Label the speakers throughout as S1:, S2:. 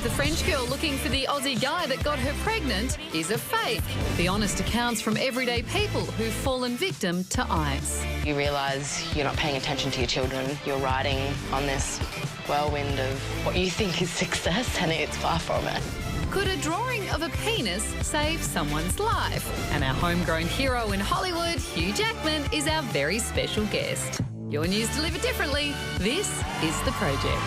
S1: The French girl looking for the Aussie guy that got her pregnant is a fake. The honest accounts from everyday people who've fallen victim to ICE.
S2: You realise you're not paying attention to your children. You're riding on this whirlwind of what you think is success, and it's far from it.
S1: Could a drawing of a penis save someone's life? And our homegrown hero in Hollywood, Hugh Jackman, is our very special guest. Your news delivered differently. This is The Project.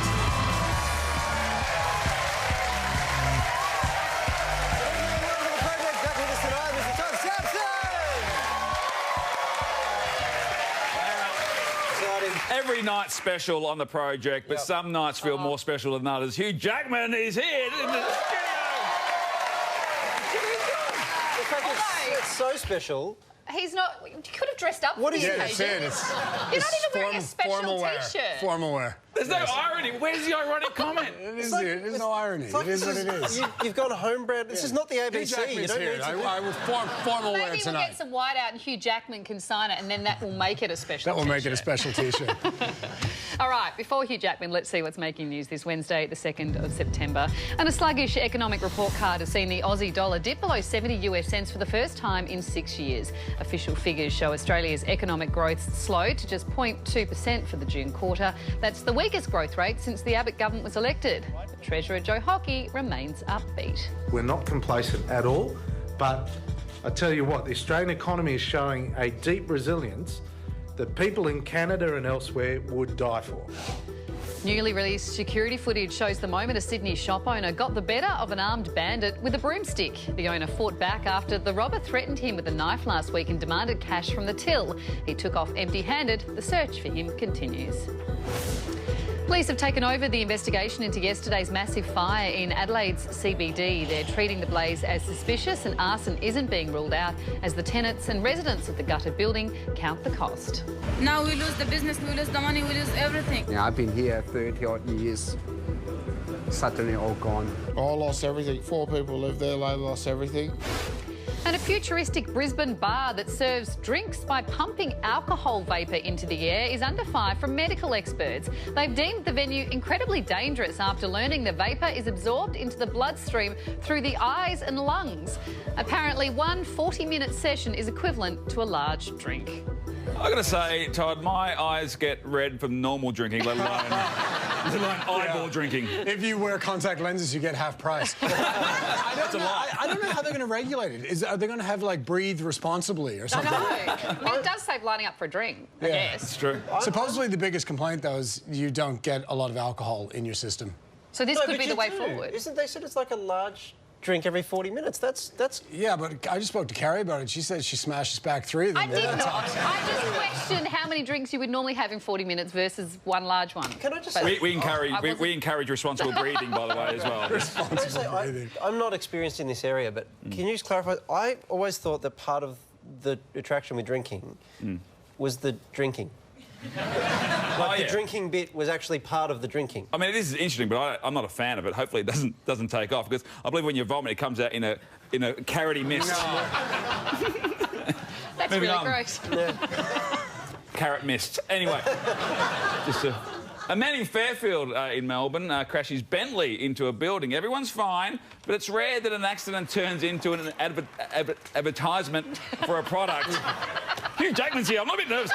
S3: Every night's special on The Project, but some nights feel more special than others. Hugh Jackman is here in the studio.
S4: It's so special.
S5: He's not... You could have dressed up for the occasion. You're not even wearing a special T-shirt.
S6: Formal wear.
S3: There's no irony. Where's the ironic comment?
S6: There's no irony. It is what it is.
S4: You've gone homebred. This is not the ABC.
S6: You don't need to... I will formal wear
S5: Maybe
S6: tonight.
S5: we'll get some white out and Hugh Jackman can sign it, and then that will make it a special
S6: That will make it a special T-shirt.
S5: All right, before Hugh Jackman, let's see what's making news this Wednesday, the 2nd of September. And a sluggish economic report card has seen the Aussie dollar dip below 70 US cents for the first time in 6 years. Official figures show Australia's economic growth slowed to just 0.2% for the June quarter. That's the weakest growth rate since the Abbott government was elected. But Treasurer Joe Hockey remains upbeat.
S7: We're not complacent at all, but I tell you what, the Australian economy is showing a deep resilience that people in Canada and elsewhere would die for.
S5: Newly released security footage shows the moment a Sydney shop owner got the better of an armed bandit with a broomstick. The owner fought back after the robber threatened him with a knife last week and demanded cash from the till. He took off empty-handed. The search for him continues. Police have taken over the investigation into yesterday's massive fire in Adelaide's CBD. They're treating the blaze as suspicious and arson isn't being ruled out as the tenants and residents of the gutted building count the cost.
S8: Now we lose the business, we lose the money, we lose everything.
S9: Yeah, I've been here 30-odd years. Suddenly all gone.
S10: I lost everything. 4 people live there, they lost everything.
S5: And a futuristic Brisbane bar that serves drinks by pumping alcohol vapour into the air is under fire from medical experts. They've deemed the venue incredibly dangerous after learning the vapour is absorbed into the bloodstream through the eyes and lungs. Apparently, one 40-minute session is equivalent to a large drink.
S3: I've got to say, Todd, my eyes get red from normal drinking, let alone eyeball drinking.
S6: If you wear contact lenses, you get half price. I don't know how they're going to regulate it. Are they going to have, like, breathe responsibly or something?
S5: I know. It does save lining up for a drink, I guess.
S3: It's true.
S6: Supposedly the biggest complaint, though, is you don't get a lot of alcohol in your system.
S5: So this could be the way forward.
S4: Isn't they said it's like a large drink every 40 minutes? That's...
S6: Yeah, but I just spoke to Carrie about it. She said she smashes back 3 of them.
S5: I did not. I just questioned how many drinks you would normally have in 40 minutes versus one large one.
S4: Can I just say...
S3: We encourage responsible breathing, by the way, as well.
S6: Responsible breathing.
S4: I'm not experienced in this area, but can you just clarify? I always thought that part of the attraction with drinking was the drinking. The drinking bit was actually part of the drinking.
S3: I mean, it is interesting, but I'm not a fan of it. Hopefully it doesn't take off, because I believe when you vomit, it comes out in a carroty mist.
S5: No. That's really gross.
S4: Yeah.
S3: Carrot mist. Anyway, just a man in Fairfield in Melbourne crashes Bentley into a building. Everyone's fine, but it's rare that an accident turns into an advertisement for a product. Hugh Jackman's here. I'm a bit nervous.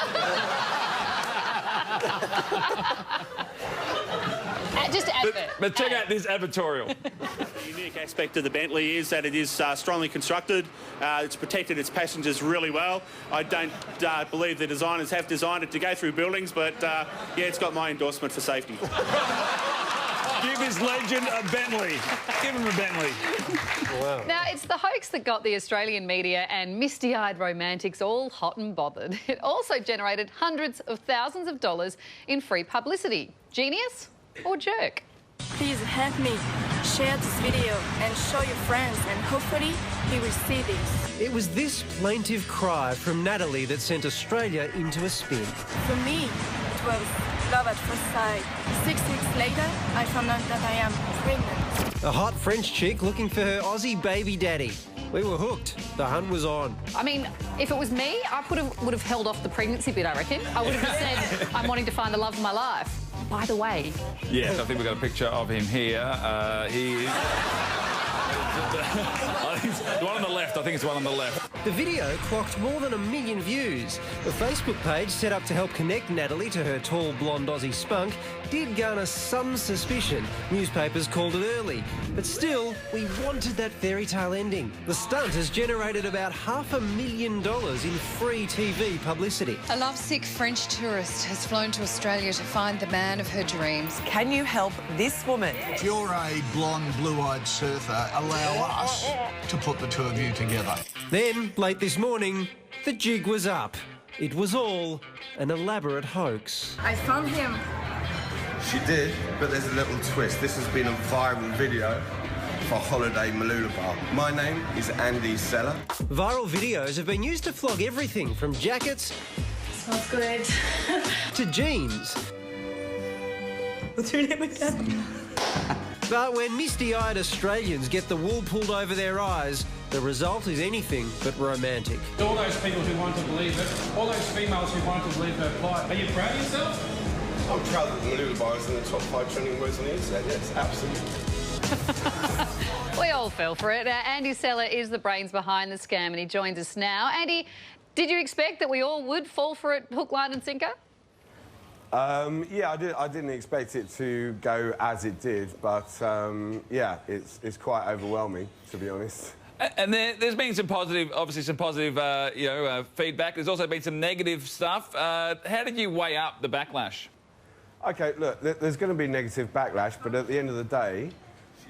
S5: Just advert.
S3: But check out this advertorial.
S11: The unique aspect of the Bentley is that it is strongly constructed. It's protected its passengers really well. I don't believe the designers have designed it to go through buildings, but yeah, it's got my endorsement for safety.
S3: Give his legend a Bentley. Give him a Bentley.
S4: Wow.
S5: Now, it's the hoax that got the Australian media and misty-eyed romantics all hot and bothered. It also generated hundreds of thousands of dollars in free publicity. Genius or jerk?
S8: Please help me share this video and show your friends, and hopefully he will see this.
S4: It was this plaintive cry from Natalie that sent Australia into a spin.
S8: For me, it was love at first sight. 6 weeks later, I found out that I am pregnant.
S4: A hot French chick looking for her Aussie baby daddy. We were hooked. The hunt was on.
S5: I mean, if it was me, I would have held off the pregnancy bit, I reckon. I would have said, I'm wanting to find the love of my life. by the way.
S3: Yes, I think we've got a picture of him here. He is... I think it's the one on the left. I think it's the one on the left.
S4: The video clocked more than 1 million views. The Facebook page, set up to help connect Natalie to her tall, blonde Aussie spunk, did garner some suspicion. Newspapers called it early. But still, we wanted that fairy tale ending. The stunt has generated about $500,000 in free TV publicity.
S12: A lovesick French tourist has flown to Australia to find the man of her dreams.
S13: Can you help this woman?
S14: If you're a blonde, blue-eyed surfer, allow us to put the two of you together.
S4: Then, late this morning, the jig was up. It was all an elaborate hoax.
S8: I found him.
S15: She did, but there's a little twist. This has been a viral video for Holiday Mooloolaba. My name is Andy Seller.
S4: Viral videos have been used to flog everything from jackets...
S8: Smells good.
S4: ...to jeans.
S13: What's your name again?
S4: But when misty-eyed Australians get the wool pulled over their eyes, the result is anything but romantic.
S16: All those people who want to believe it, all those females who want to believe her plight, are you proud of yourself?
S15: I'm proud that Mooloolaba is in the top 5 trending words on the internet. Yes, absolutely.
S5: We all fell for it. Andy Seller is the brains behind the scam, and he joins us now. Andy, did you expect that we all would fall for it hook, line and sinker?
S17: Yeah, I didn't expect it to go as it did, but yeah, it's quite overwhelming, to be honest.
S3: And there's been some positive, obviously some positive, feedback. There's also been some negative stuff. How did you weigh up the backlash?
S17: OK, look, there's going to be negative backlash, but at the end of the day,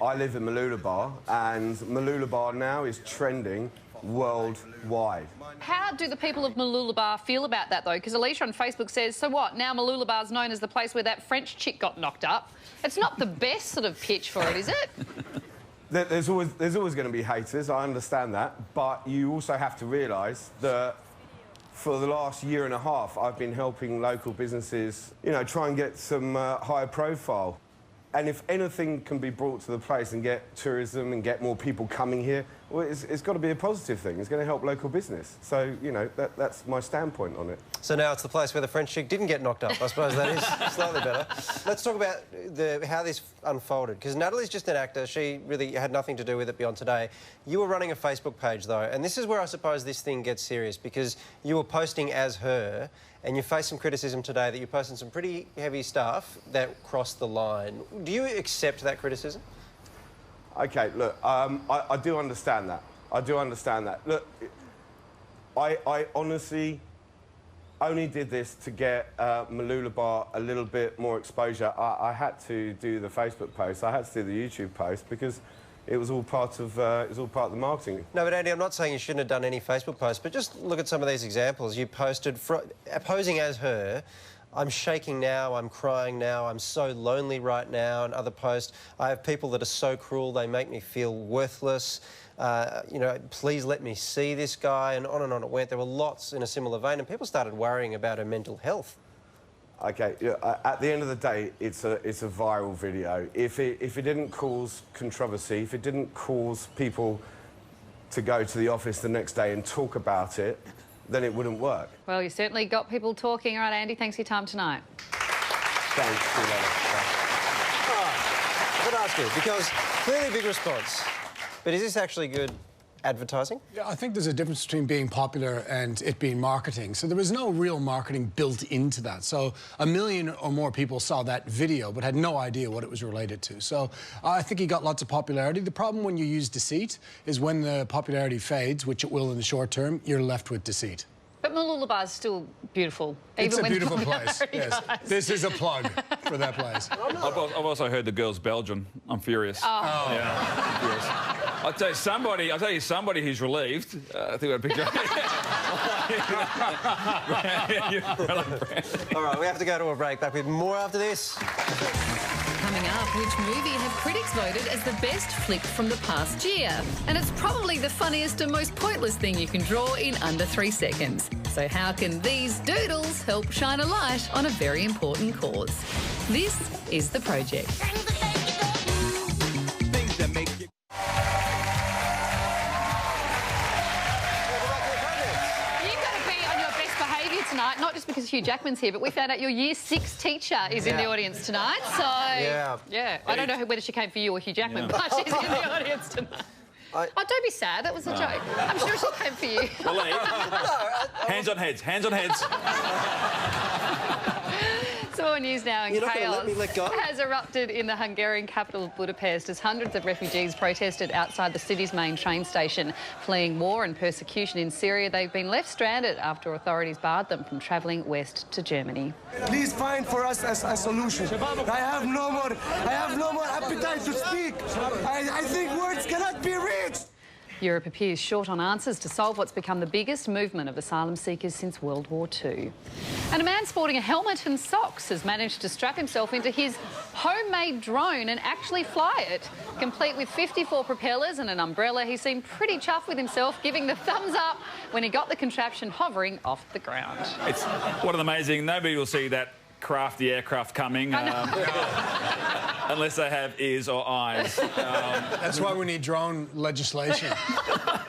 S17: I live in Mooloolaba, and Mooloolaba now is trending worldwide.
S5: How do the people of Mooloolaba feel about that, though? Because Alicia on Facebook says, so what, now Mooloolaba is known as the place where that French chick got knocked up. It's not the best sort of pitch for it, is it?
S17: There's always going to be haters, I understand that, but you also have to realise that for the last year and a half, I've been helping local businesses, you know, try and get some higher profile. And if anything can be brought to the place and get tourism and get more people coming here, well, it's got to be a positive thing. It's going to help local business. So, you know, that's my standpoint on it.
S4: So now it's the place where the French chick didn't get knocked up. I suppose that is slightly better. Let's talk about how this unfolded, because Natalie's just an actor. She really had nothing to do with it beyond today. You were running a Facebook page, though, and this is where I suppose this thing gets serious, because you were posting as her, and you faced some criticism today that you're posting some pretty heavy stuff that crossed the line. Do you accept that criticism?
S17: OK, look, I do understand that. I do understand that. Look, I honestly only did this to get Mooloolaba a little bit more exposure. I had to do the Facebook post. I had to do the YouTube post because it was all part of the marketing.
S4: No, but Andy, I'm not saying you shouldn't have done any Facebook posts, but just look at some of these examples. You posted posing as her. I'm shaking now, I'm crying now, I'm so lonely right now, and other posts. I have people that are so cruel, they make me feel worthless. You know, please let me see this guy, and on it went. There were lots in a similar vein, and people started worrying about her mental health.
S17: OK, yeah, at the end of the day, it's a viral video. If it didn't cause controversy, if it didn't cause people to go to the office the next day and talk about it, then it wouldn't work.
S5: Well, you certainly got people talking. All right, Andy, thanks for your time tonight.
S17: Thanks.
S4: I've got to ask you, because clearly big response, but is this actually good advertising?
S6: Yeah, I think there's a difference between being popular and it being marketing. So there was no real marketing built into that. So 1 million or more people saw that video but had no idea what it was related to. So I think he got lots of popularity. The problem when you use deceit is when the popularity fades, which it will in the short term, you're left with deceit.
S5: But Mooloolaba is still beautiful.
S6: It's
S5: even
S6: a
S5: when
S6: beautiful place, yes. This is a plug for that place.
S3: I've also heard the girl's Belgian. I'm furious.
S5: Oh.
S3: Yeah, I'm furious. I'll tell you somebody who's relieved. I think I picture.
S4: All right, we have to go to a break. Back with more after this.
S1: Coming up, which movie have critics voted as the best flick from the past year? And it's probably the funniest and most pointless thing you can draw in under 3 seconds. So how can these doodles help shine a light on a very important cause? This is The Project.
S5: Tonight, not just just because Hugh Jackman's here, but we found out your Year 6 teacher is in the audience tonight. So, yeah. I don't know whether she came for you or Hugh Jackman, but she's in the audience tonight. Oh, don't be sad. That was a joke. I'm sure she came for you.
S3: Hands on heads. Hands on heads.
S5: Some more news now, and
S4: You're not
S5: chaos
S4: gonna let me let go?
S5: has erupted in the Hungarian capital of Budapest as hundreds of refugees protested outside the city's main train station. Fleeing war and persecution in Syria, they've been left stranded after authorities barred them from travelling west to Germany.
S18: Please find for us a solution. I have no more appetite to speak. I think words cannot be reached.
S5: Europe appears short on answers to solve what's become the biggest movement of asylum seekers since World War II. And a man sporting a helmet and socks has managed to strap himself into his homemade drone and actually fly it. Complete with 54 propellers and an umbrella, he seemed pretty chuffed with himself, giving the thumbs up when he got the contraption hovering off the ground.
S3: It's what an amazing... Nobody will see that crafty aircraft coming. Unless they have ears or eyes.
S6: That's why we need drone legislation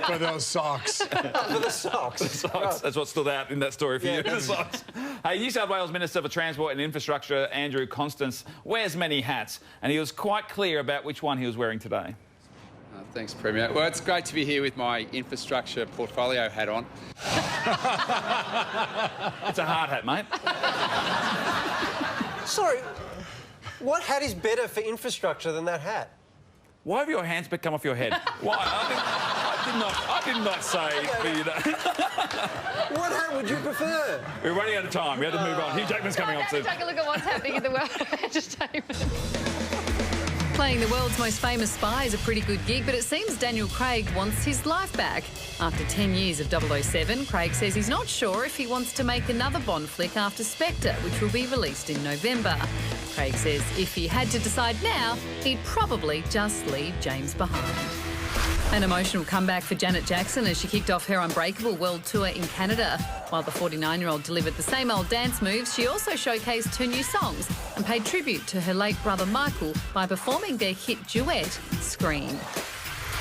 S6: for those socks.
S4: For the socks.
S3: The socks. That's what stood out in that story for you, the socks. Hey, New South Wales Minister for Transport and Infrastructure, Andrew Constance, wears many hats, and he was quite clear about which one he was wearing today.
S19: Thanks, Premier. Well, it's great to be here with my infrastructure portfolio hat on.
S3: It's a hard hat, mate.
S4: Sorry, what hat is better for infrastructure than that hat?
S3: Why have your hands come off your head? Why? I did not say for you to...
S4: What hat would you prefer?
S3: We're running out of time. We have to move on. Hugh Jackman's coming on soon.
S5: Take a look at what's happening in the world of entertainment.
S1: Playing the world's most famous spy is a pretty good gig, but it seems Daniel Craig wants his life back. After 10 years of 007, Craig says he's not sure if he wants to make another Bond flick after Spectre, which will be released in November. Craig says if he had to decide now, he'd probably just leave James behind. An emotional comeback for Janet Jackson as she kicked off her Unbreakable World Tour in Canada. While the 49-year-old delivered the same old dance moves, she also showcased 2 new songs and paid tribute to her late brother Michael by performing their hit duet, Scream.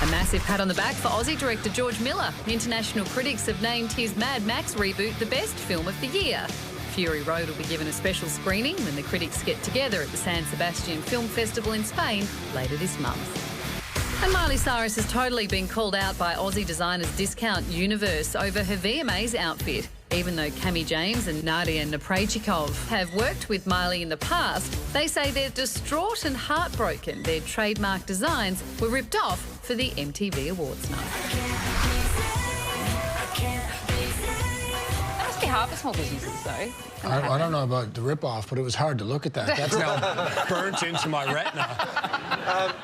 S1: A massive pat on the back for Aussie director George Miller. International critics have named his Mad Max reboot the best film of the year. Fury Road will be given a special screening when the critics get together at the San Sebastian Film Festival in Spain later this month. And Miley Cyrus has totally been called out by Aussie designers Discount Universe over her VMAs outfit. Even though Cami James and Nadia Naprejikov have worked with Miley in the past, they say they're distraught and heartbroken their trademark designs were ripped off for the MTV Awards night.
S5: That must be hard for small businesses, though.
S6: I don't know about the rip-off, but it was hard to look at that. That's now burnt into my retina.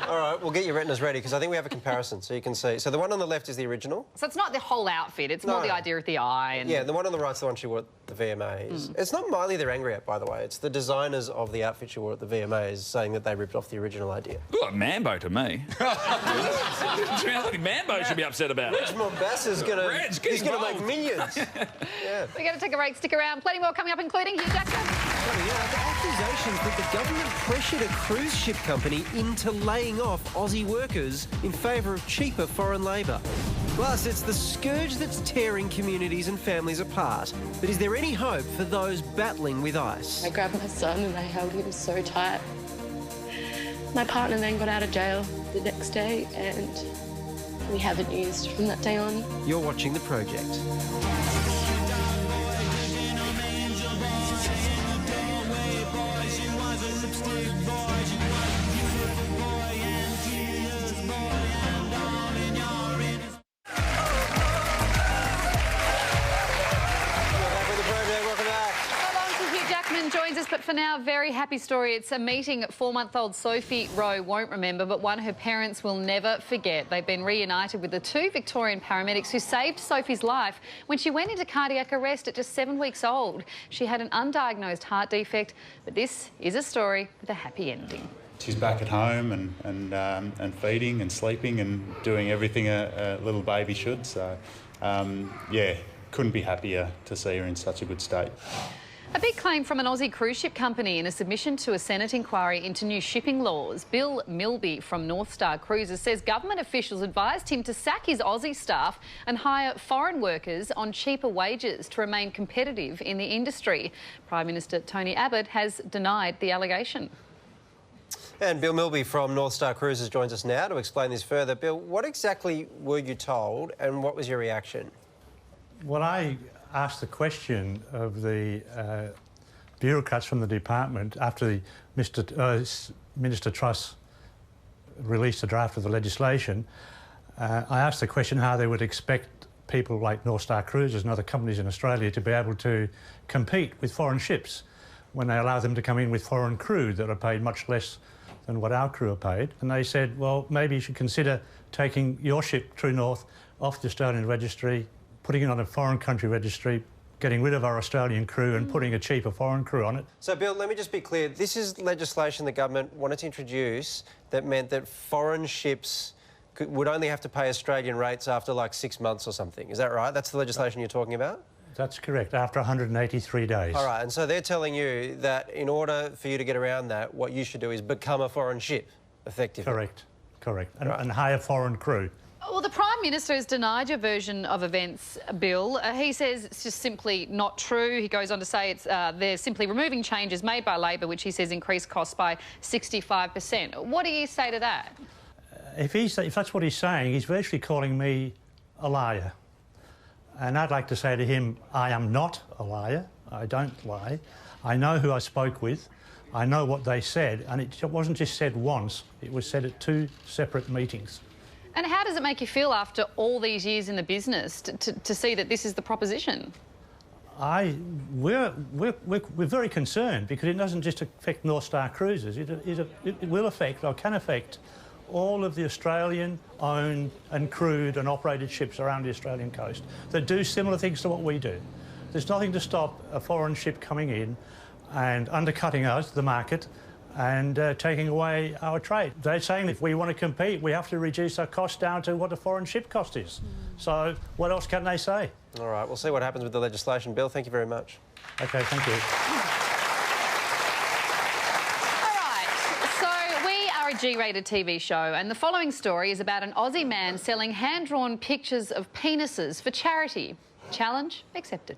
S4: All right, we'll get your retinas ready, because I think we have a comparison, so you can see. So the one on the left is the original.
S5: So it's not the whole outfit, it's more the idea of the eye. And...
S4: Yeah, the one on the right's the one she wore at the VMAs. It's not Miley they're angry at, by the way. It's the designers of the outfit she wore at the VMAs saying that they ripped off the original idea.
S3: Look like Mambo to me. I think Mambo should be upset about it.
S4: Reg Mombassa's he's going to make millions.
S5: We're going to take a break. Stick around. Plenty more coming up, including Hugh Jackman.
S4: The accusations that the government pressured a cruise ship company into laying off Aussie workers in favour of cheaper foreign labour. Plus, it's the scourge that's tearing communities and families apart. But is there any hope for those battling with ICE?
S2: I grabbed my son and I held him so tight. My partner then got out of jail the next day and we haven't used from that day on.
S4: You're watching The Project.
S5: Joins us, but for now, very happy story. It's a meeting 4-month-old Sophie Rowe won't remember, but one her parents will never forget. They've been reunited with the 2 Victorian paramedics who saved Sophie's life when she went into cardiac arrest at just 7 weeks old. She had an undiagnosed heart defect, but this is a story with a happy ending.
S20: She's back at home and feeding and sleeping and doing everything a little baby should. So, yeah, couldn't be happier to see her in such a good state.
S5: A big claim from an Aussie cruise ship company in a submission to a Senate inquiry into new shipping laws. Bill Milby from North Star Cruises says government officials advised him to sack his Aussie staff and hire foreign workers on cheaper wages to remain competitive in the industry. Prime Minister Tony Abbott has denied the allegation.
S4: And Bill Milby from North Star Cruises joins us now to explain this further. Bill, what exactly were you told and what was your reaction?
S21: Well, I asked the question of the bureaucrats from the department after Minister Truss released the draft of the legislation. I asked the question how they would expect people like North Star Cruises and other companies in Australia to be able to compete with foreign ships when they allow them to come in with foreign crew that are paid much less than what our crew are paid. And they said, well, maybe you should consider taking your ship, True North, off the Australian registry, putting it on a foreign country registry, getting rid of our Australian crew and putting a cheaper foreign crew on it.
S4: So, Bill, let me just be clear. This is legislation the government wanted to introduce that meant that foreign ships would only have to pay Australian rates after like 6 months or something. Is that right? That's the legislation you're talking about?
S21: That's correct, after 183 days.
S4: All right, and so they're telling you that in order for you to get around that, what you should do is become a foreign ship, effectively.
S21: Correct, correct. And hire foreign crew.
S5: Well, the Prime Minister has denied your version of events, Bill. He says it's just simply not true. He goes on to say they're simply removing changes made by Labor, which he says increased costs by 65%. What do you say to that?
S21: If that's what he's saying, he's virtually calling me a liar. And I'd like to say to him, I am not a liar. I don't lie. I know who I spoke with. I know what they said. And it wasn't just said once. It was said at 2 separate meetings.
S5: And how does it make you feel after all these years in the business to see that this is the proposition?
S21: We're very concerned because it doesn't just affect North Star Cruises. It will affect, or can affect, all of the Australian-owned and crewed and operated ships around the Australian coast that do similar things to what we do. There's nothing to stop a foreign ship coming in and undercutting us, the market, and taking away our trade. They're saying if we want to compete, we have to reduce our cost down to what a foreign ship cost is. So what else can they say?
S4: All right, we'll see what happens with the legislation. Bill, thank you very much.
S21: OK, thank you.
S5: A G-rated TV show, and the following story is about an Aussie man selling hand-drawn pictures of penises for charity. Challenge accepted.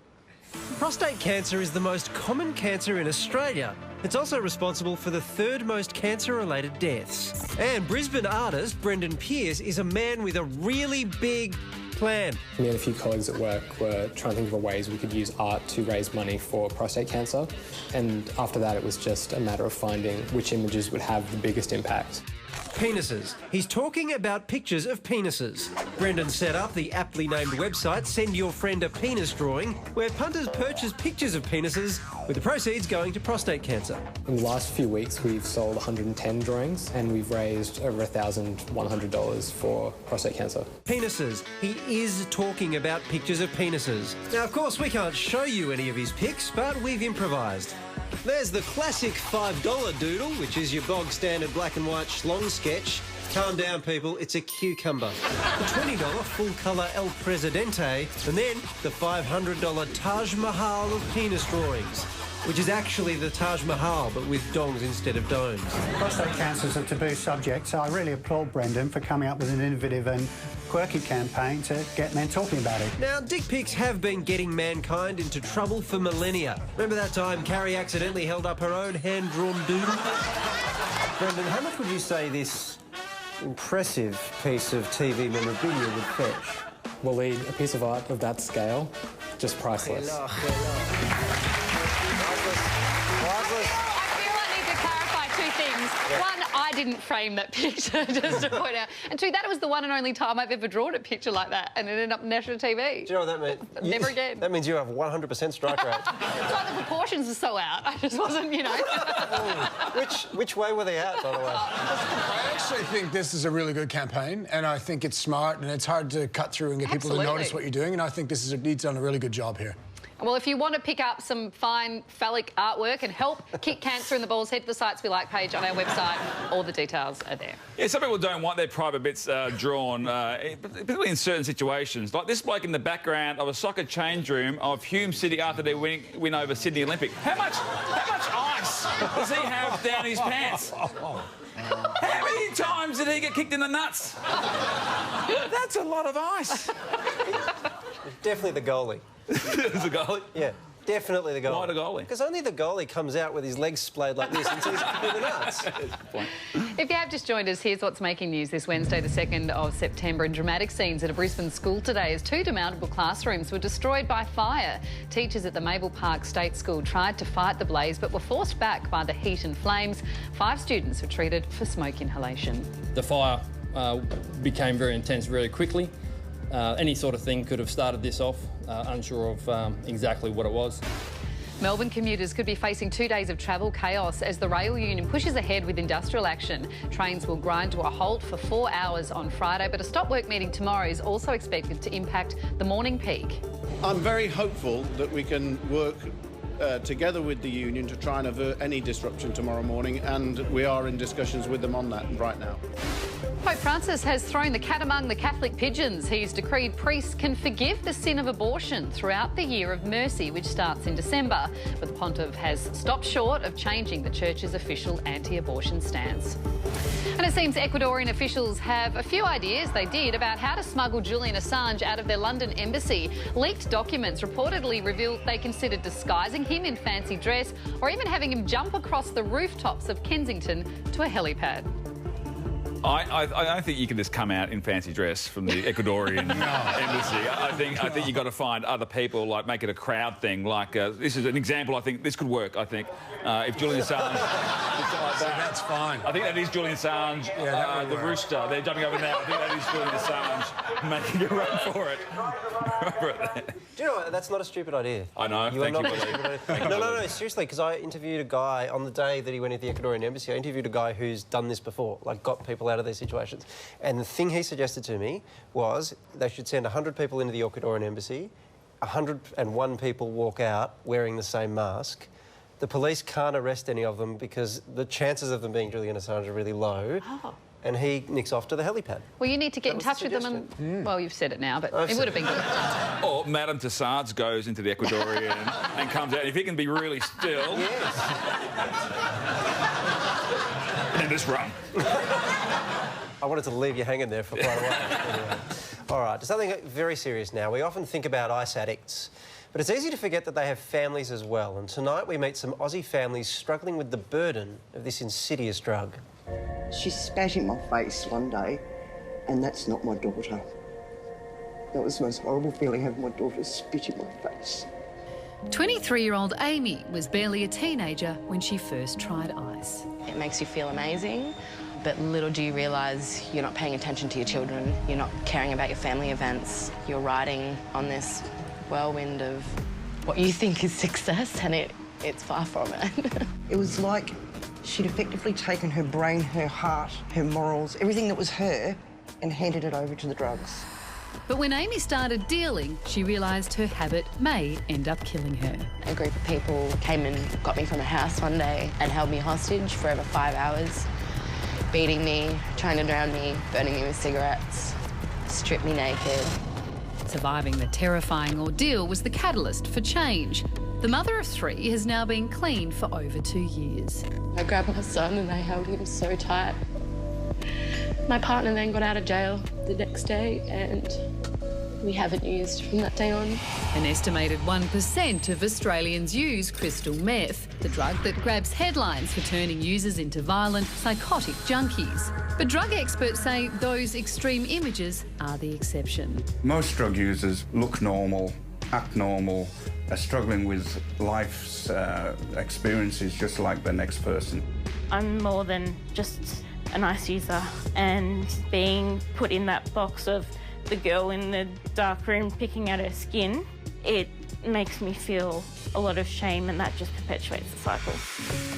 S4: Prostate cancer is the most common cancer in Australia. It's also responsible for the 3rd most cancer-related deaths. And Brisbane artist Brendan Pearce is a man with a really big plan.
S22: Me and a few colleagues at work were trying to think of ways we could use art to raise money for prostate cancer. And after that, it was just a matter of finding which images would have the biggest impact.
S4: Penises. He's talking about pictures of penises. Brendan set up the aptly named website Send Your Friend a Penis Drawing, where punters purchase pictures of penises, with the proceeds going to prostate cancer.
S22: In the last few weeks, we've sold 110 drawings and we've raised over $1,100 for prostate cancer.
S4: Penises. He is talking about pictures of penises. Now, of course, we can't show you any of his pics, but we've improvised. There's the classic $5 doodle, which is your bog-standard black and white schlong sketch. Calm down, people, it's a cucumber. The $20 full-colour El Presidente, and then the $500 Taj Mahal of penis drawings, which is actually the Taj Mahal, but with dongs instead of domes.
S23: Prostate cancer is a taboo subject, so I really applaud Brendan for coming up with an innovative and quirky campaign to get men talking about it.
S4: Now, dick pics have been getting mankind into trouble for millennia. Remember that time Carrie accidentally held up her own hand-drawn doodle? Brendan, how much would you say this impressive piece of TV memorabilia would fetch?
S22: Well, Lee, a piece of art of that scale, just priceless.
S5: One, I didn't frame that picture, just to point out. And 2, that was the one and only time I've ever drawn a picture like that, and it ended up on national TV.
S4: Do you know what that means?
S5: Never again.
S4: That means you have 100% strike rate.
S5: It's like the proportions are so out. I just wasn't, you know.
S4: Which way were they out, by the way?
S6: I actually think this is a really good campaign, and I think it's smart, and it's hard to cut through and get people to notice what you're doing, and I think he's done a really good job here.
S5: Well, if you want to pick up some fine phallic artwork and help kick cancer in the balls, head to the Sites We Like page on our website. All the details are there.
S3: Yeah, some people don't want their private bits drawn, particularly in certain situations. Like this bloke in the background of a soccer change room of Hume City after their win over Sydney Olympic. How much ice does he have down his pants? How many times did he get kicked in the nuts? That's a lot of ice.
S4: Definitely the goalie.
S3: Is the goalie?
S4: Yeah, definitely the goalie.
S3: Why the goalie?
S4: Because only the goalie comes out with his legs splayed like this and he's kicked in the nuts.
S5: If you have just joined us, here's what's making news this Wednesday, the 2nd of September. In dramatic scenes at a Brisbane school today as 2 demountable classrooms were destroyed by fire. Teachers at the Maple Park State School tried to fight the blaze but were forced back by the heat and flames. 5 students were treated for smoke inhalation.
S7: The fire became very intense very quickly. Any sort of thing could have started this off, unsure of exactly what it was.
S5: Melbourne commuters could be facing 2 days of travel chaos as the rail union pushes ahead with industrial action. Trains will grind to a halt for 4 hours on Friday, but a stop work meeting tomorrow is also expected to impact the morning peak.
S9: I'm very hopeful that we can work together with the union to try and avert any disruption tomorrow morning, and we are in discussions with them on that right now.
S5: Pope Francis has thrown the cat among the Catholic pigeons. He's decreed priests can forgive the sin of abortion throughout the Year of Mercy, which starts in December. But the pontiff has stopped short of changing the Church's official anti-abortion stance. And it seems Ecuadorian officials have a few ideas, they did, about how to smuggle Julian Assange out of their London embassy. Leaked documents reportedly revealed they considered disguising him in fancy dress or even having him jump across the rooftops of Kensington to a helipad.
S3: I don't think you can just come out in fancy dress from the Ecuadorian embassy. I think you've got to find other people, like make it a crowd thing. Like this is an example. I think this could work. I think if Julian Assange, like
S6: that's fine.
S3: I think that is Julian Assange. Yeah, the rooster. They're jumping over there. I think that is Julian Assange making a run for it.
S4: Do you know what? That's not a stupid idea.
S3: I know.
S4: Thank you. No, seriously, because I interviewed a guy on the day that he went to the Ecuadorian embassy. I interviewed a guy who's done this before, like got people out of these situations. And the thing he suggested to me was they should send 100 people into the Ecuadorian embassy, 101 people walk out wearing the same mask. The police can't arrest any of them because the chances of them being Julian Assange are really low. Oh. And he nicks off to the helipad.
S5: Well, you need to get in touch with them and... Well, you've said it now, but it would have been good.
S3: Or Madame Tussauds goes into the Ecuadorian and comes out. If he can be really still...
S4: Yes.
S3: And just run.
S4: I wanted to leave you hanging there for quite a while. Anyway. All right, to something very serious now. We often think about ice addicts, but it's easy to forget that they have families as well. And tonight we meet some Aussie families struggling with the burden of this insidious drug.
S10: She spat in my face one day, and that's not my daughter. That was the most horrible feeling, having my daughter spit in my face.
S1: 23-year-old Amy was barely a teenager when she first tried ice.
S2: It makes you feel amazing, but little do you realise you're not paying attention to your children, you're not caring about your family events, you're riding on this whirlwind of what you think is success, and it's far from it.
S10: It was like she'd effectively taken her brain, her heart, her morals, everything that was her, and handed it over to the drugs.
S1: But when Amy started dealing, she realised her habit may end up killing her.
S2: A group of people came and got me from a house one day and held me hostage for over 5 hours, beating me, trying to drown me, burning me with cigarettes, stripped me naked.
S1: Surviving the terrifying ordeal was the catalyst for change. The mother of 3 has now been clean for over 2 years.
S2: I grabbed my son and I held him so tight. My partner then got out of jail the next day and we haven't used from that day on.
S1: An estimated 1% of Australians use crystal meth, the drug that grabs headlines for turning users into violent, psychotic junkies. But drug experts say those extreme images are the exception.
S24: Most drug users look normal, act normal, are struggling with life's experiences just like the next person.
S25: I'm more than just an ice user, and being put in that box of the girl in the dark room picking at her skin, it makes me feel a lot of shame, and that just perpetuates the cycle.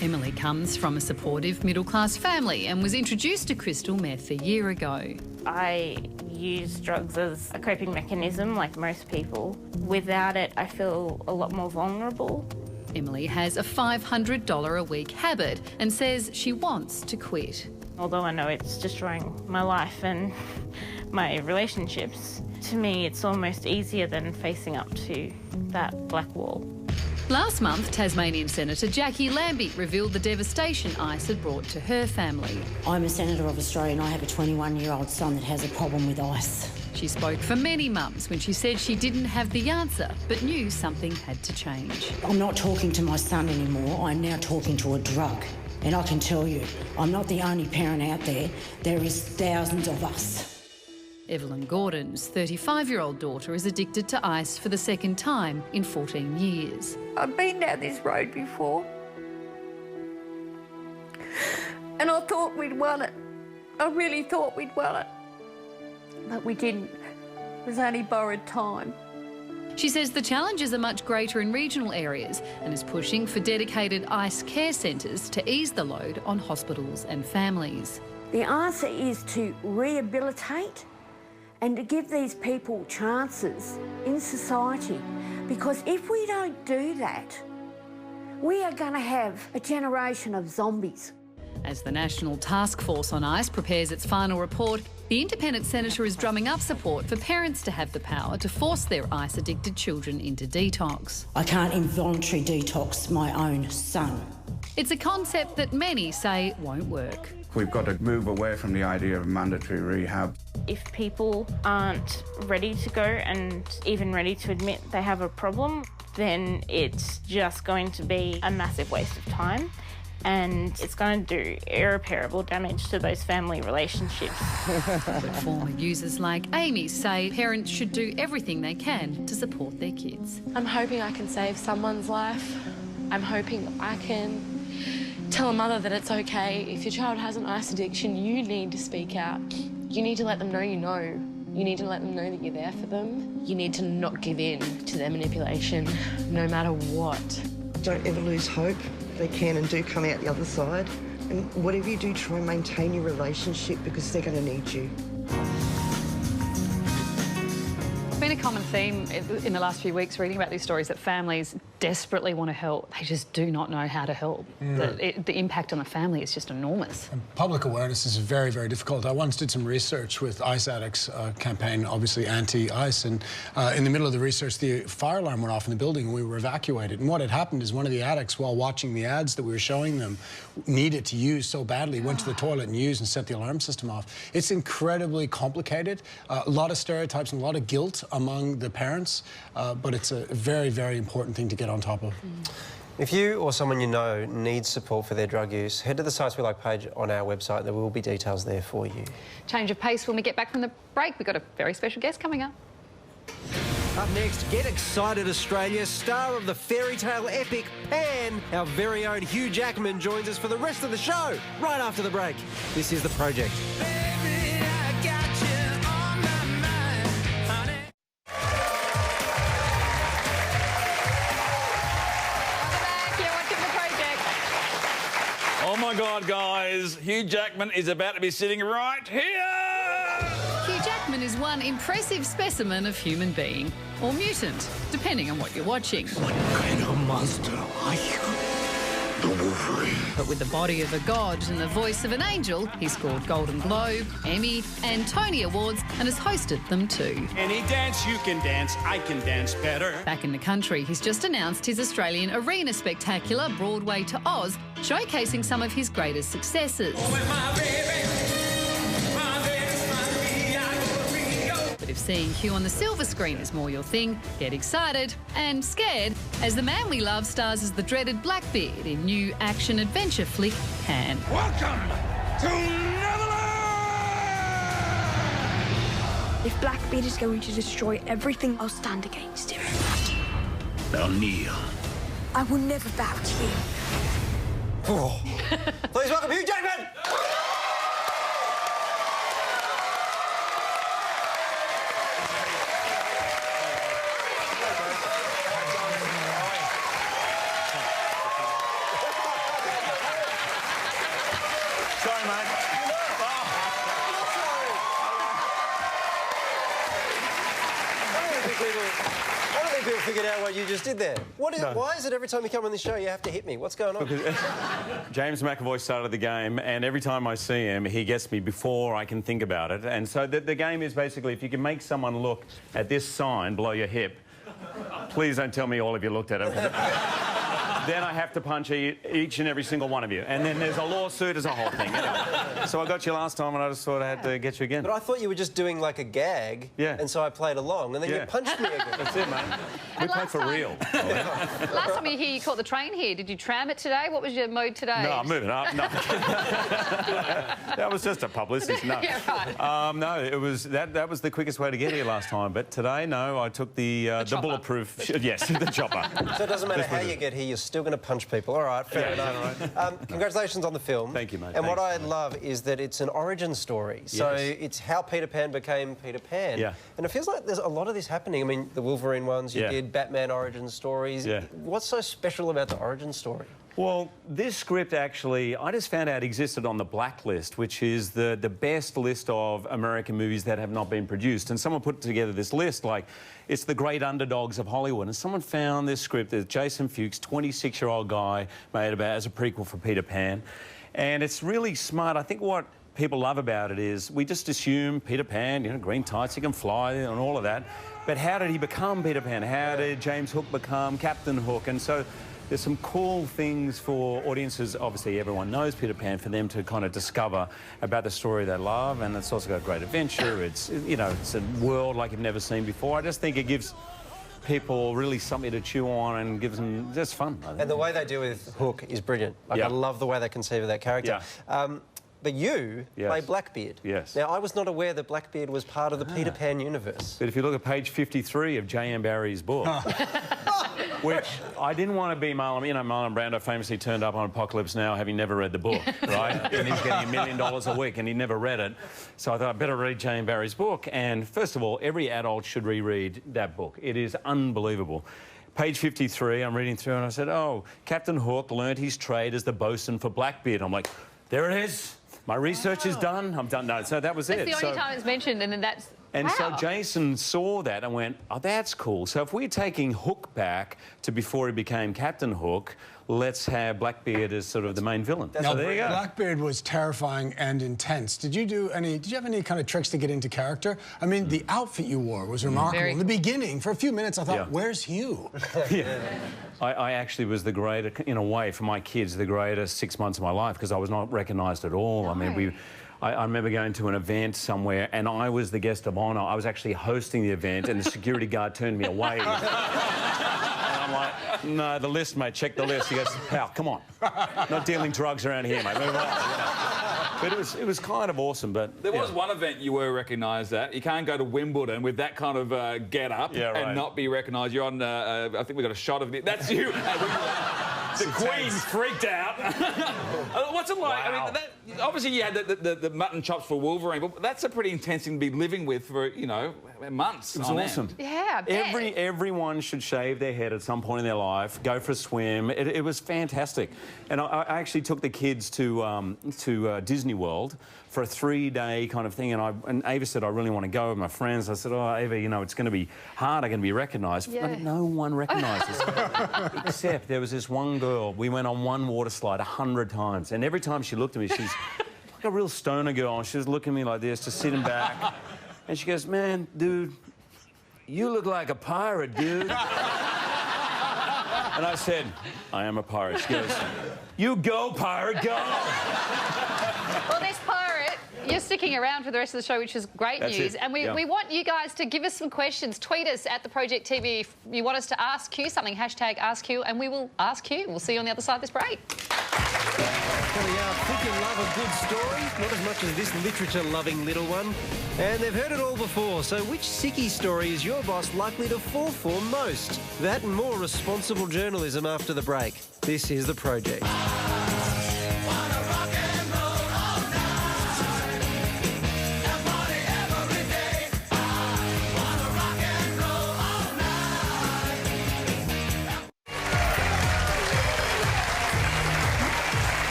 S1: Emily comes from a supportive middle-class family and was introduced to crystal meth a year ago.
S25: I use drugs as a coping mechanism like most people. Without it, I feel a lot more vulnerable.
S1: Emily has a $500 a week habit and says she wants to quit.
S25: Although I know it's destroying my life and my relationships, to me it's almost easier than facing up to that black wall.
S1: Last month, Tasmanian Senator Jackie Lambie revealed the devastation ice had brought to her family.
S8: I'm a Senator of Australia and I have a 21-year-old son that has a problem with ice.
S1: She spoke for many mums when she said she didn't have the answer, but knew something had to change.
S8: I'm not talking to my son anymore, I'm now talking to a drug. And I can tell you, I'm not the only parent out there. There is thousands of us.
S1: Evelyn Gordon's 35-year-old daughter is addicted to ice for the second time in 14 years.
S11: I've been down this road before. And I thought we'd won it. I really thought we'd won it. But we didn't. It was only borrowed time.
S1: She says the challenges are much greater in regional areas and is pushing for dedicated ice care centres to ease the load on hospitals and families.
S11: The answer is to rehabilitate and to give these people chances in society. Because if we don't do that, we are going to have a generation of zombies.
S1: As the National Task Force on Ice prepares its final report, the independent senator is drumming up support for parents to have the power to force their ice-addicted children into detox.
S8: I can't involuntary detox my own son.
S1: It's a concept that many say won't work.
S24: We've got to move away from the idea of mandatory rehab.
S25: If people aren't ready to go and even ready to admit they have a problem, then it's just going to be a massive waste of time. And it's going to do irreparable damage to those family relationships.
S1: But former users like Amy say parents should do everything they can to support their kids.
S2: I'm hoping I can save someone's life. I'm hoping I can tell a mother that it's okay. If your child has an ice addiction, you need to speak out. You need to let them know you know. You need to let them know that you're there for them. You need to not give in to their manipulation, no matter what.
S10: Don't ever lose hope. They can and do come out the other side. And whatever you do, try and maintain your relationship because they're going to need you.
S5: It's been a common theme in the last few weeks reading about these stories that families desperately want to help. They just do not know how to help. The impact on the family is just enormous.
S6: And public awareness is very, very difficult. I once did some research with Ice Addicts campaign, obviously anti-ice, and in the middle of the research, the fire alarm went off in the building and we were evacuated. And what had happened is one of the addicts, while watching the ads that we were showing them, needed to use so badly, went to the toilet and used and set the alarm system off. It's incredibly complicated, a lot of stereotypes and a lot of guilt among the parents, but it's a very, very important thing to get on top of.
S4: If you or someone you know needs support for their drug use, head to the Sites We Like page on our website. There will be details there for you.
S5: Change of pace when we get back from the break. We've got a very special guest coming up.
S4: Up next, get excited, Australia. Star of the fairy tale epic Pan, our very own Hugh Jackman joins us for the rest of the show, right after the break. This is The Project.
S3: Oh my God, guys, Hugh Jackman is about to be sitting right here!
S1: Hugh Jackman is one impressive specimen of human being, or mutant, depending on what you're watching.
S18: What kind of monster are you? The Wolverine.
S1: But with the body of a god and the voice of an angel, he scored Golden Globe, Emmy and Tony Awards and has hosted them too.
S12: Any dance you can dance, I can dance better.
S1: Back in the country, he's just announced his Australian arena spectacular, Broadway to Oz, showcasing some of his greatest successes. But if seeing Hugh on the silver screen is more your thing, get excited and scared as the man we love stars as the dreaded Blackbeard in new action-adventure flick Pan.
S18: Welcome to Neverland!
S13: If Blackbeard is going to destroy everything, I'll stand against him.
S18: Now kneel.
S13: I will never bow to you.
S4: Oh. Please welcome Hugh Jackman!
S3: Sorry, mate.
S4: think people figured out what you just did there. Why is it every time you come on this show you have to hit me? What's going on?
S14: James McAvoy started the game, and every time I see him, he gets me before I can think about it. And so the game is basically, if you can make someone look at this sign below your hip, please don't tell me all of you looked at it. Then I have to punch each and every single one of you. And then there's a lawsuit, there's a whole thing. Anyway, so I got you last time and I just thought I had to get you again.
S4: But I thought you were just doing like a gag.
S14: Yeah.
S4: And so I played along and then you punched me again.
S14: That's it, mate. We play for real.
S5: Last time you were here, you caught the train here. Did you tram it today? What was your mode today?
S14: No, I'm moving up. No. That was just a publicity. No.
S5: Yeah, right.
S14: No, it was that was the quickest way to get here last time. But today, no, I took the bulletproof. Yes, the chopper.
S4: So it doesn't matter how you get here, you're still going to punch people. All right, fair enough. Congratulations on the film.
S14: Thank you, mate.
S4: And what I love is that it's an origin story. So it's how Peter Pan became Peter Pan.
S14: Yeah.
S4: And it feels like there's a lot of this happening. I mean, the Wolverine ones, you did Batman origin stories.
S14: Yeah.
S4: What's so special about the origin story?
S14: Well, this script actually, I just found out existed on the Blacklist, which is the best list of American movies that have not been produced. And someone put together this list, like, it's the great underdogs of Hollywood. And someone found this script that Jason Fuchs, 26-year-old guy, made about as a prequel for Peter Pan. And it's really smart. I think what people love about it is we just assume Peter Pan, you know, green tights, he can fly and all of that. But how did he become Peter Pan? How did James Hook become Captain Hook? And so there's some cool things for audiences. Obviously, everyone knows Peter Pan, for them to kind of discover about the story they love, and it's also got great adventure. It's, you know, it's a world like you've never seen before. I just think it gives people really something to chew on and gives them just fun.
S4: And the way they deal with Hook is brilliant. Like, I love the way they conceive of that character.
S14: Yeah.
S4: But you play Blackbeard.
S14: Yes.
S4: Now, I was not aware that Blackbeard was part of the Peter Pan universe.
S14: But if you look at page 53 of J.M. Barrie's book, which I didn't want to be Marlon. You know, Marlon Brando famously turned up on Apocalypse Now having never read the book, right? And he's getting $1 million a week and he never read it. So I thought I'd better read J.M. Barrie's book. And first of all, every adult should reread that book. It is unbelievable. Page 53, I'm reading through and I said, oh, Captain Hook learned his trade as the bosun for Blackbeard. I'm like, there it is. My research is done. I'm done. No, so that was it.
S5: That's the only time it's mentioned, and then that's...
S14: And so Jason saw that and went, oh, that's cool. So if we're taking Hook back to before he became Captain Hook, let's have Blackbeard as sort of the main villain.
S6: Now,
S14: so there you go.
S6: Blackbeard was terrifying and intense. Did you have any kind of tricks to get into character? I mean, the outfit you wore was remarkable. In the beginning, for a few minutes, I thought, where's Hugh?
S14: I actually was the greatest, in a way, for my kids, the greatest 6 months of my life, because I was not recognised at all. No. I mean, I remember going to an event somewhere and I was the guest of honour. I was actually hosting the event and the security guard turned me away. And I'm like, no, the list, mate, check the list. He goes, pal, come on. Not dealing drugs around here, mate, move on. But it was kind of awesome, but...
S3: There was one event you were recognised at. You can't go to Wimbledon with that kind of get-up and not be recognised. You're on, I think we got a shot of it. That's you at Wimbledon. The Queen freaked out. What's it like? Wow. I mean, obviously you had the mutton chops for Wolverine, but that's a pretty intense thing to be living with for, you know, months.
S14: It was awesome.
S5: Yeah, I bet.
S14: Everyone should shave their head at some point in their life, go for a swim. It was fantastic. And I actually took the kids to Disney World for a 3-day kind of thing, and Ava said, I really want to go with my friends. I said, oh, Ava, you know, it's going to be hard. I'm going to be recognised.
S5: Yeah.
S14: But no one recognises except there was this one girl. We went on one water slide 100 times, and every time she looked at me, she's like a real stoner girl, and she was looking at me like this, just sitting back, and she goes, man, dude, you look like a pirate, dude. And I said, I am a pirate. She goes, you go, pirate, go.
S5: Well, this pirate, you're sticking around for the rest of the show, which is great news. And we want you guys to give us some questions. Tweet us at the Project TV if you want us to ask you something. #AskQ, and we will ask you. We'll see you on the other side of this break.
S4: Here we are. Think you love a good story? Not as much as this literature-loving little one. And they've heard it all before, so which sickie story is your boss likely to fall for most? That and more responsible journalism after the break. This is The Project.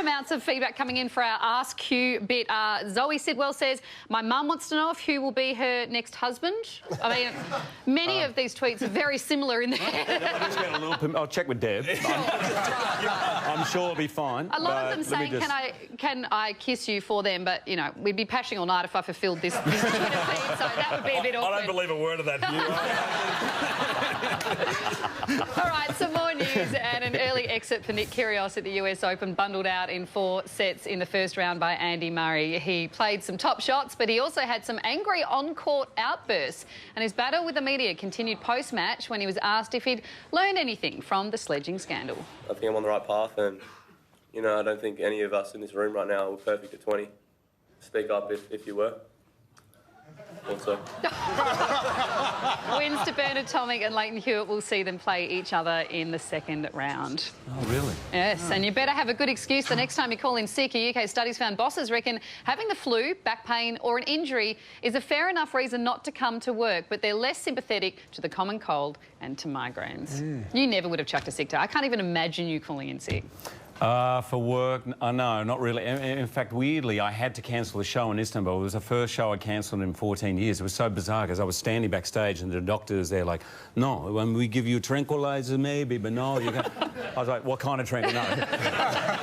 S5: amounts of feedback coming in for our Ask Q bit. Zoe Sidwell says, my mum wants to know if Hugh will be her next husband. I mean, many of these tweets are very similar in there.
S14: I'll check with Deb. I'm sure it'll be fine.
S5: A lot of them saying, can I kiss you for them? But, you know, we'd be pashing all night if I fulfilled this Twitter feed, so that would be a bit awkward.
S14: I don't believe a word of that, Hugh.
S5: All right, some more news and an early exit for Nick Kyrgios at the US Open, bundled out in 4 sets in the first round by Andy Murray. He played some top shots, but he also had some angry on-court outbursts, and his battle with the media continued post-match when he was asked if he'd learned anything from the sledging scandal.
S15: I think I'm on the right path, and, you know, I don't think any of us in this room right now are perfect at 20. Speak up if you were. Also.
S5: Wins to Bernard Tomic and Leighton Hewitt will see them play each other in the second round.
S14: Oh, really?
S5: Yes, and you better have a good excuse the next time you call in sick. A UK studies found bosses reckon having the flu, back pain or an injury is a fair enough reason not to come to work, but they're less sympathetic to the common cold and to migraines. You never would have chucked a sick day. I can't even imagine you calling in sick.
S14: For work, no, not really. In fact, weirdly, I had to cancel the show in Istanbul. It was the first show I cancelled in 14 years. It was so bizarre because I was standing backstage and the doctors, they're like, no, when we give you tranquilizer maybe, but no, you can't. I was like, what kind of tranquilizer? No.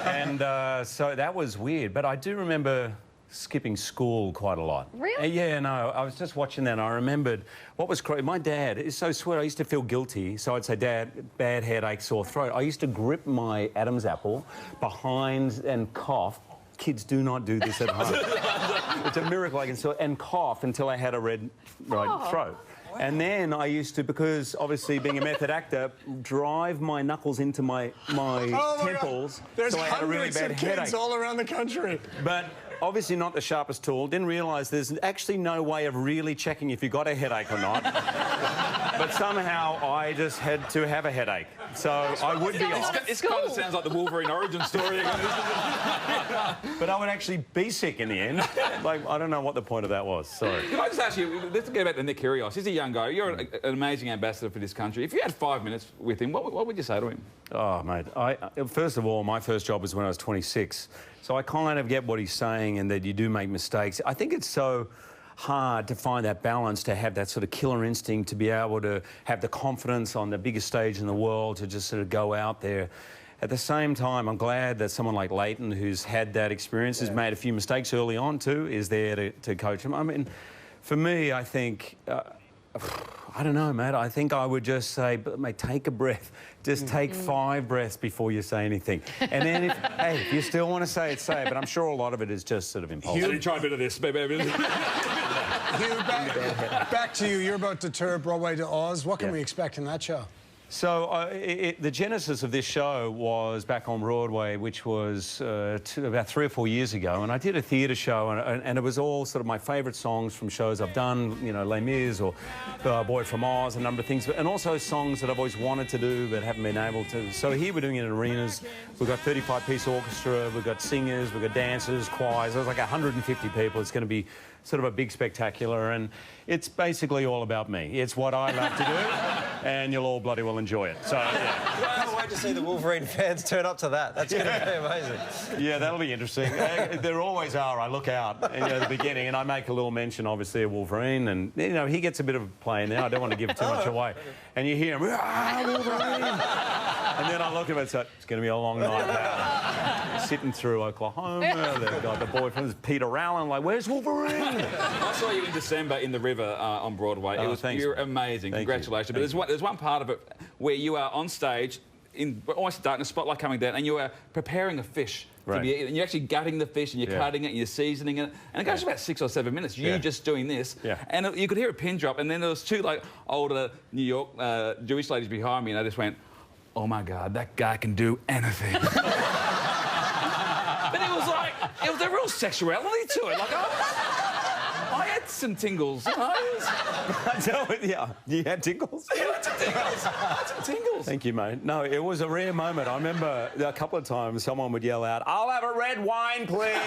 S14: And so that was weird. But I do remember skipping school quite a lot.
S5: Really?
S14: Yeah, no, I was just watching that and I remembered what was crazy. My dad is so sweet. I used to feel guilty. So I'd say, Dad, bad headache, sore throat. I used to grip my Adam's apple behind and cough. Kids do not do this at home. It's a miracle I can still, and cough until I had a red throat. And then I used to, because obviously being a method actor, drive my knuckles into my temples.
S6: There's
S14: so I had a really bad
S6: kids
S14: headache.
S6: all around the country.
S14: But obviously not the sharpest tool. Didn't realise there's actually no way of really checking if you got a headache or not. But somehow I just had to have a headache. So I would be off.
S3: This kind of sounds like the Wolverine origin story.
S14: But I would actually be sick in the end. Like, I don't know what the point of that was. Sorry.
S3: Can I just ask you, let's get back to Nick Kyrgios. He's a young guy. You're an amazing ambassador for this country. If you had 5 minutes with him, what would you say to him?
S14: Oh, mate, first of all, my first job was when I was 26. So I kind of get what he's saying and that you do make mistakes. I think it's so hard to find that balance, to have that sort of killer instinct, to be able to have the confidence on the biggest stage in the world to just sort of go out there. At the same time, I'm glad that someone like Leighton, who's had that experience, has made a few mistakes early on too, is there to coach him. I mean, for me, I think... I don't know, mate. I think I would just say, mate, take a breath. Just take 5 breaths before you say anything. And then, if you still want to say it, say it. But I'm sure a lot of it is just sort of impulsive.
S3: Hugh, try a bit of this, baby.
S6: Hugh, back to you. You're about to tour Broadway to Oz. What can we expect in that show?
S14: So the genesis of this show was back on Broadway, which was about 3 or 4 years ago, and I did a theatre show, and it was all sort of my favourite songs from shows I've done, you know, Les Mis or Boy from Oz, a number of things, and also songs that I've always wanted to do but haven't been able to. So here we're doing it in arenas. We've got 35-piece orchestra, we've got singers, we've got dancers, choirs. There's like 150 people. It's going to be sort of a big spectacular, and it's basically all about me. It's what I love to do, and you'll all bloody well enjoy it. So, yeah.
S4: I can't wait to see the Wolverine fans turn up to that. That's going to be amazing.
S14: Yeah, that'll be interesting. There always are. I look out at the beginning, and I make a little mention, obviously, of Wolverine, and, you know, he gets a bit of play now. I don't want to give too much away. And you hear him, Wolverine! And then I look at him and say, it's going to be a long night now. Sitting through Oklahoma, they've got the boy from Peter Allen, like, where's Wolverine?
S3: I saw you in December in the River on Broadway. You're amazing. Congratulations. But there's one part of it where you are on stage in almost darkness, spotlight coming down, and you are preparing a fish to be eaten. And you're actually gutting the fish and you're cutting it and you're seasoning it. And it goes for about 6 or 7 minutes. You just doing this. And you could hear a pin drop, and then there was 2 like older New York Jewish ladies behind me, and I just went, oh my God, that guy can do anything. But it was like, there was a real sexuality to it. Like, I had had some tingles. You know?
S14: Yeah, you had tingles?
S3: Tingles.
S14: Thank you, mate. No, it was a rare moment. I remember a couple of times someone would yell out, "I'll have a red wine, please."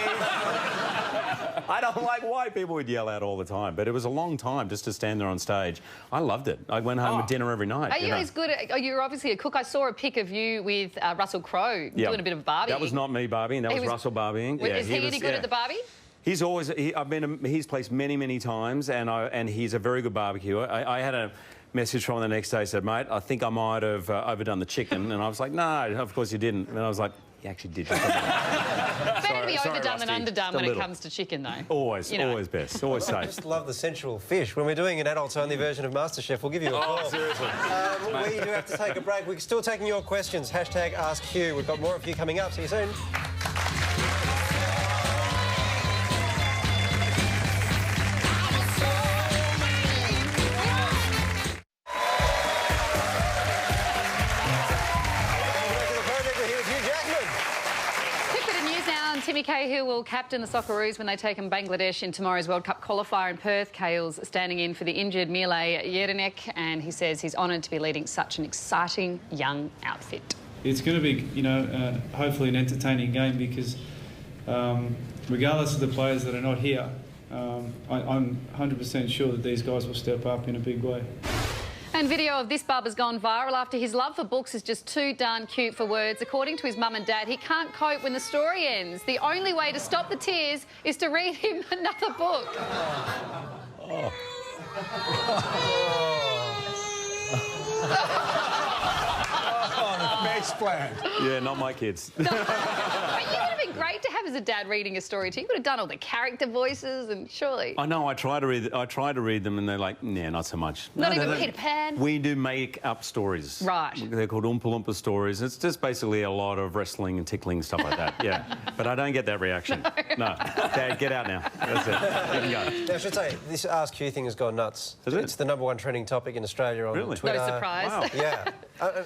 S14: I don't like why people would yell out all the time, but it was a long time just to stand there on stage. I loved it. I went home with dinner every night.
S5: Are you as good at... You're obviously a cook. I saw a pic of you with Russell Crowe doing a bit of barbie.
S14: That was not me barbieing. That was Russell barbieing.
S5: Is he any good at the barbie?
S14: He's always... he's placed many, many times, and he's a very good barbecuer. I had a message from him the next day, said, "Mate, I think I might have overdone the chicken." And I was like, "No, of course you didn't." And I was like, "You actually did."
S5: Better to be overdone than underdone when it comes to chicken, though.
S14: Always, always best. Always safe.
S4: I just love the sensual fish. When we're doing an adults-only version of MasterChef, we'll give you a call.
S3: Oh, seriously.
S4: We do have to take a break. We're still taking your questions. Hashtag AskHugh. We've got more of you coming up. See you soon.
S5: Timmy Cahill will captain the Socceroos when they take on Bangladesh in tomorrow's World Cup qualifier in Perth. Cahill's standing in for the injured Mile Jedinek, and he says he's honoured to be leading such an exciting young outfit.
S16: It's going to be, you know, hopefully an entertaining game because regardless of the players that are not here, I'm 100% sure that these guys will step up in a big way.
S5: And video of this bub has gone viral after his love for books is just too darn cute for words. According to his mum and dad, he can't cope when the story ends. The only way to stop the tears is to read him another book.
S14: Oh.
S6: Face plant.
S14: Yeah, not my kids.
S5: But you would have been great to have as a dad reading a story to you. You would have done all the character voices and surely...
S14: I know, I try to read them and they're like, nah, not so much.
S5: Not even Peter Pan?
S14: We do make-up stories.
S5: Right.
S14: They're called Oompa Loompa stories. It's just basically a lot of wrestling and tickling, stuff like that, yeah. But I don't get that reaction. No. Dad, get out now. That's it. You can go.
S4: Now, I should say, this Ask Hugh thing has gone nuts.
S14: Is it?
S4: It's the #1 trending topic in Australia on Twitter.
S5: No surprise.
S14: Wow.
S4: Yeah.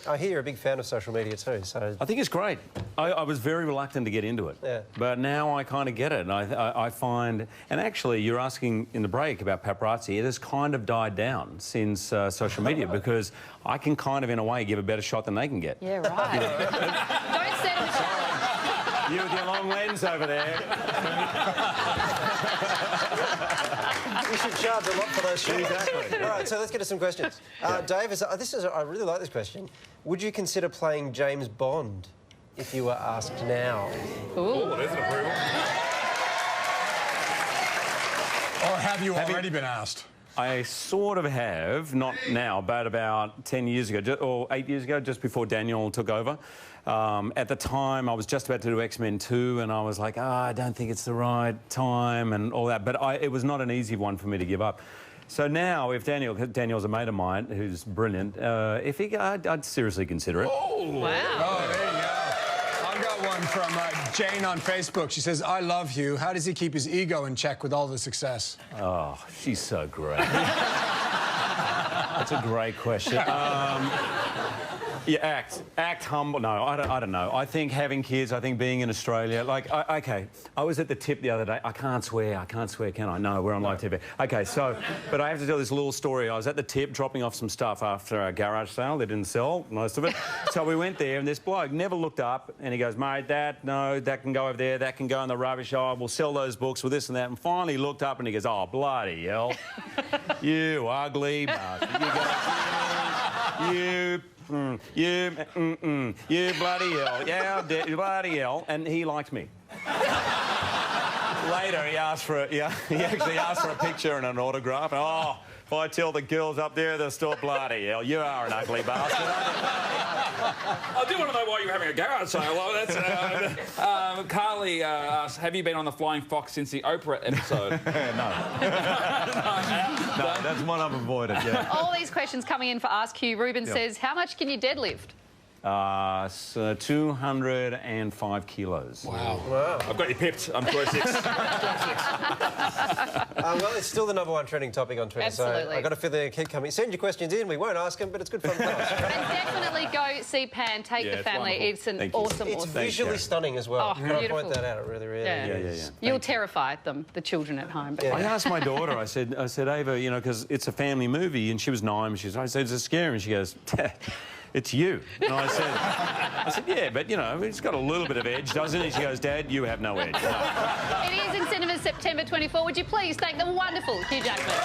S4: I hear you're a big fan of social media too, so...
S14: I think it's great. I was very reluctant to get into it.
S4: Yeah.
S14: But now I kind of get it. And I find... And actually, you're asking in the break about paparazzi. It has kind of died down since social media because I can kind of, in a way, give a better shot than they can get.
S5: Yeah, right. Don't set him aside.
S14: You with your long lens over there.
S4: You should charge a lot for those shoes.
S14: Exactly.
S4: All right, so let's get to some questions. Dave, I really like this question. Would you consider playing James Bond if you were asked now?
S3: Oh, there's an approval.
S6: Or have you already been asked?
S14: I sort of have, not now, but about 10 years ago, or 8 years ago, just before Daniel took over. At the time, I was just about to do X-Men 2, and I was like, I don't think it's the right time and all that. But it was not an easy one for me to give up. So now, if Daniel's a mate of mine who's brilliant, I'd seriously consider it.
S6: Oh, wow. Oh, there you go. I've got one from Jane on Facebook. She says, I love Hugh. How does he keep his ego in check with all the success?
S14: Oh, she's so great. That's a great question. Yeah, act humble. No, I don't know. I think having kids, I think being in Australia, like, okay, I was at the tip the other day. I can't swear, can I? No, we're on live TV. Okay, so, but I have to tell this little story. I was at the tip dropping off some stuff after a garage sale. They didn't sell most of it. So we went there and this bloke never looked up and he goes, mate, that can go over there, that can go in the rubbish. Oh, we'll sell those books with this and that. And finally looked up and he goes, oh, bloody hell. You ugly bastard. You bloody hell. Yeah, bloody hell. And he liked me. Later, he actually asked for a picture and an autograph. And, oh, if I tell the girls up there, they're still bloody hell. You are an ugly bastard.
S3: I do want to know why you're having a garage sale. Well, that's, Carly asked, have you been on the Flying Fox since the Oprah episode?
S14: No, that's one I've avoided, yeah.
S5: All these questions coming in for Ask Hugh. Ruben says, how much can you deadlift?
S14: So 205 kilos.
S6: Wow.
S3: I've got you pipped. I'm 26.
S4: Well, it's still the #1 trending topic on Twitter,
S5: Absolutely.
S4: so I've got a feeling they keep coming. Send your questions in. We won't ask them, but it's good fun for us.
S5: And definitely go see Pan, take
S3: Yeah,
S5: the
S3: it's
S5: family.
S3: wonderful.
S5: It's an
S3: Thank you.
S5: awesome,
S4: It's
S5: awesome.
S4: visually stunning as well.
S5: Oh,
S4: Can I
S5: beautiful.
S4: point that out? It really, really is.
S5: You'll terrify them, the children at home. But
S14: I asked my daughter, I said, Ava, you know, because it's a family movie, and she was 9, I said, is it scary? And she goes, it's you. And I said, yeah, but, you know, it's got a little bit of edge, doesn't it? She goes, Dad, you have no edge. No.
S5: It is in cinemas September 24. Would you please thank the wonderful Hugh Jackman?